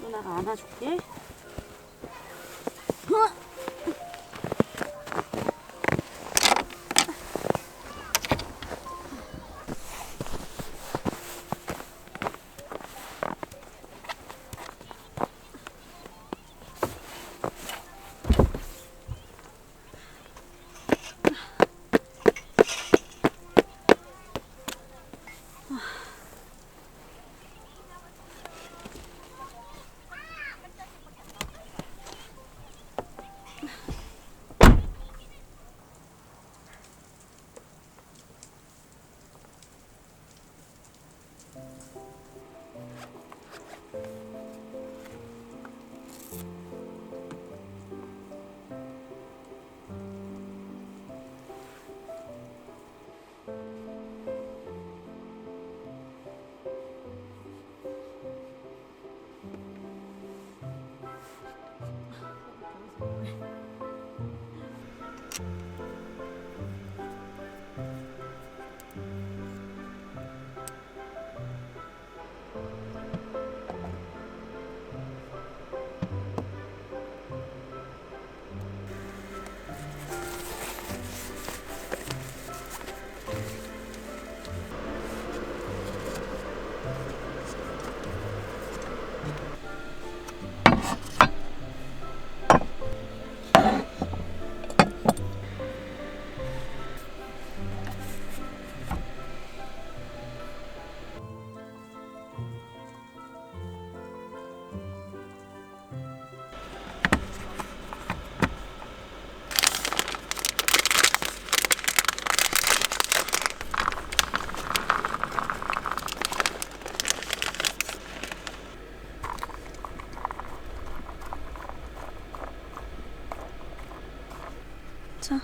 누나가 안아줄게. 자,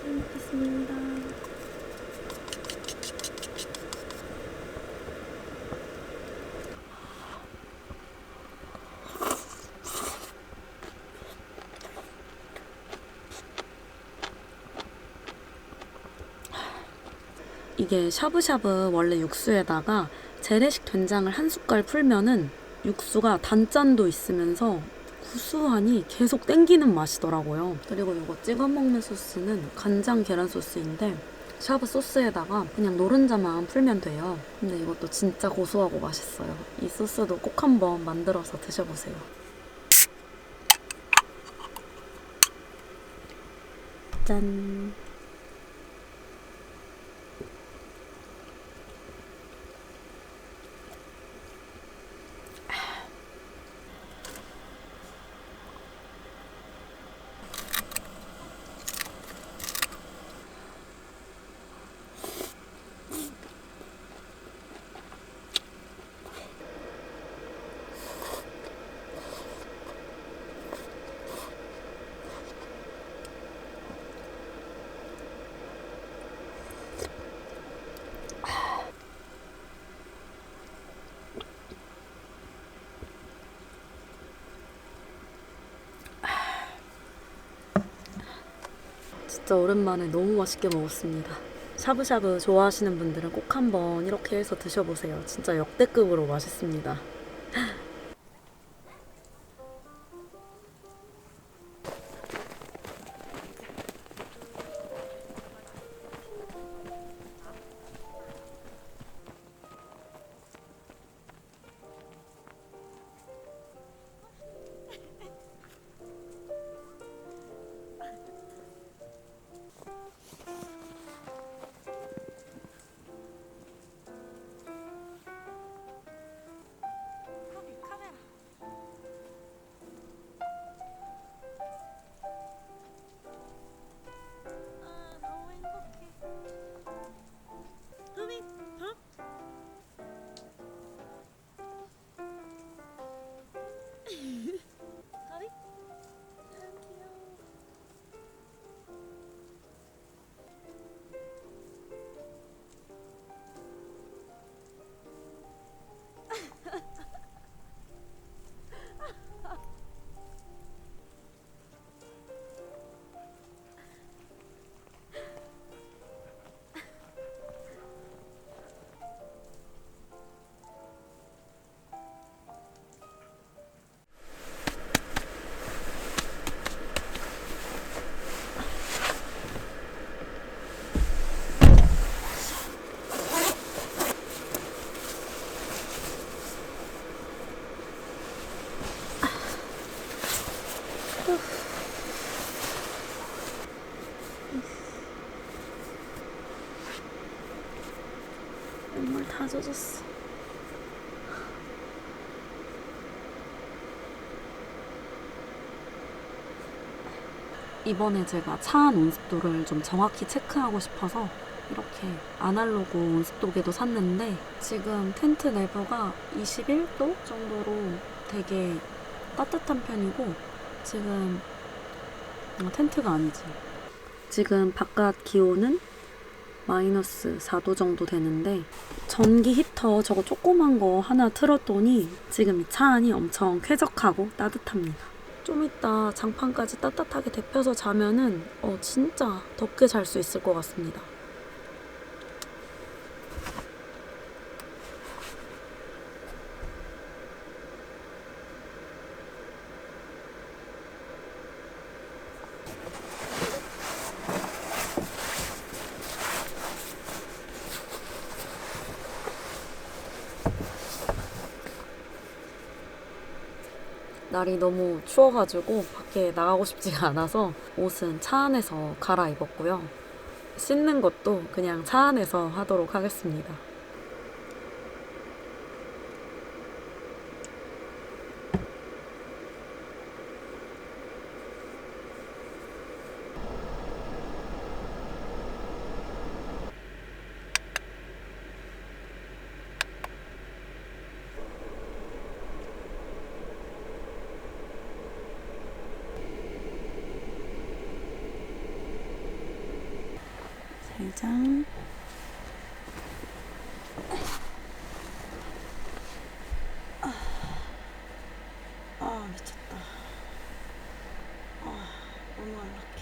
잘 먹겠습니다. 이게 샤브샤브 원래 육수에다가 재래식 된장을 한 숟갈 풀면은 육수가 단짠도 있으면서 구수하니 계속 땡기는 맛이더라고요. 그리고 이거 찍어 먹는 소스는 간장 계란 소스인데 샤브 소스에다가 그냥 노른자만 풀면 돼요. 근데 이것도 진짜 고소하고 맛있어요. 이 소스도 꼭 한번 만들어서 드셔보세요. 짠! 진짜 오랜만에 너무 맛있게 먹었습니다. 샤브샤브 좋아하시는 분들은 꼭 한번 이렇게 해서 드셔보세요. 진짜 역대급으로 맛있습니다. 눈물 다 젖었어. 이번에 제가 차 안 온습도를 좀 정확히 체크하고 싶어서 이렇게 아날로그 온습도계도 샀는데 지금 텐트 내부가 21도 정도로 되게 따뜻한 편이고 지금 텐트가 아니지. 지금 바깥 기온은 마이너스 4도 정도 되는데 전기 히터 저거 조그만 거 하나 틀었더니 지금 이 차 안이 엄청 쾌적하고 따뜻합니다. 좀 이따 장판까지 따뜻하게 데펴서 자면은 진짜 덥게 잘 수 있을 것 같습니다. 날이 너무 추워가지고 밖에 나가고 싶지가 않아서 옷은 차 안에서 갈아입었고요. 씻는 것도 그냥 차 안에서 하도록 하겠습니다. 짠. 미쳤다. 너무 안락해.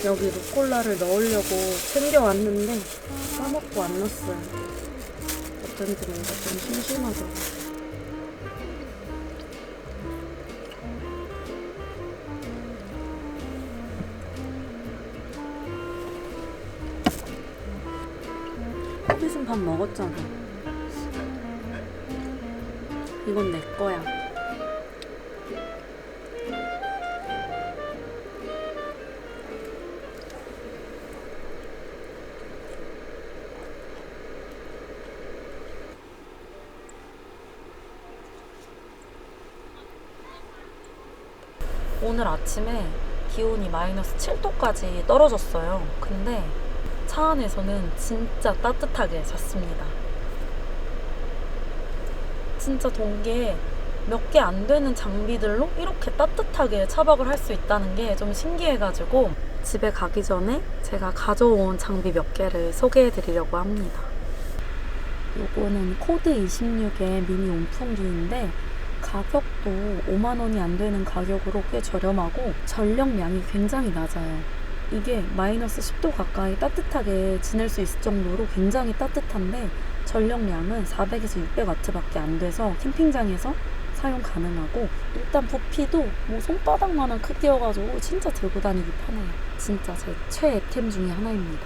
여기 루꼴라를 넣으려고 챙겨왔는데 까먹고 안 넣었어요. 어쩐지 뭔가 좀 심심하더라고요. 코빗은 밥 먹었잖아. 이건 내 거야. 오늘 아침에 기온이 마이너스 7도까지 떨어졌어요. 근데 차 안에서는 진짜 따뜻하게 잤습니다. 진짜 동계에 몇 개 안 되는 장비들로 이렇게 따뜻하게 차박을 할 수 있다는 게 좀 신기해가지고 집에 가기 전에 제가 가져온 장비 몇 개를 소개해 드리려고 합니다. 요거는 코드 26의 미니 온풍기인데 가격도 5만 원이 안 되는 가격으로 꽤 저렴하고 전력량이 굉장히 낮아요. 이게 마이너스 10도 가까이 따뜻하게 지낼 수 있을 정도로 굉장히 따뜻한데 전력량은 400에서 600W밖에 안 돼서 캠핑장에서 사용 가능하고 일단 부피도 뭐 손바닥만한 크기여가지고 진짜 들고 다니기 편해요. 진짜 제 최애템 중에 하나입니다.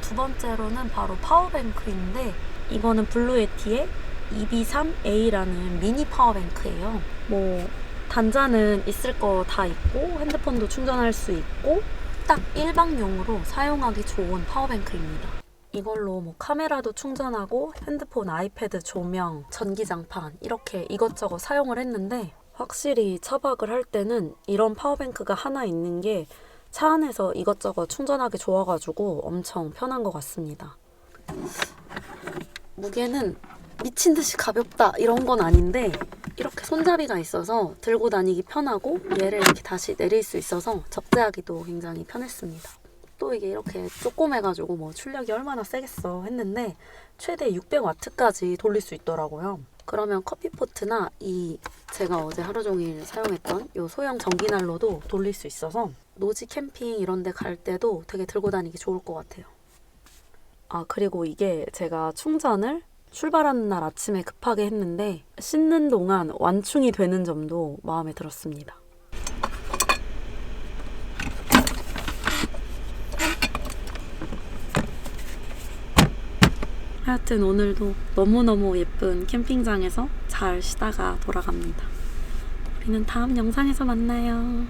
두 번째로는 바로 파워뱅크인데 이거는 블루에티의 EB3A라는 미니 파워뱅크예요. 뭐 단자는 있을 거 다 있고 핸드폰도 충전할 수 있고 딱 일박용으로 사용하기 좋은 파워뱅크입니다. 이걸로 뭐 카메라도 충전하고 핸드폰, 아이패드, 조명, 전기장판 이렇게 이것저것 사용을 했는데 확실히 차박을 할 때는 이런 파워뱅크가 하나 있는 게 차 안에서 이것저것 충전하기 좋아가지고 엄청 편한 것 같습니다. 무게는 미친 듯이 가볍다 이런 건 아닌데 이렇게 손잡이가 있어서 들고 다니기 편하고 얘를 이렇게 다시 내릴 수 있어서 접대하기도 굉장히 편했습니다. 또 이게 이렇게 조그매가지고 뭐 출력이 얼마나 세겠어 했는데 최대 600W까지 돌릴 수 있더라고요. 그러면 커피포트나 이 제가 어제 하루 종일 사용했던 이 소형 전기난로도 돌릴 수 있어서 노지 캠핑 이런 데 갈 때도 되게 들고 다니기 좋을 것 같아요. 아 그리고 이게 제가 충전을 출발하는 날 아침에 급하게 했는데 씻는 동안 완충이 되는 점도 마음에 들었습니다. 하여튼 오늘도 너무너무 예쁜 캠핑장에서 잘 쉬다가 돌아갑니다. 우리는 다음 영상에서 만나요.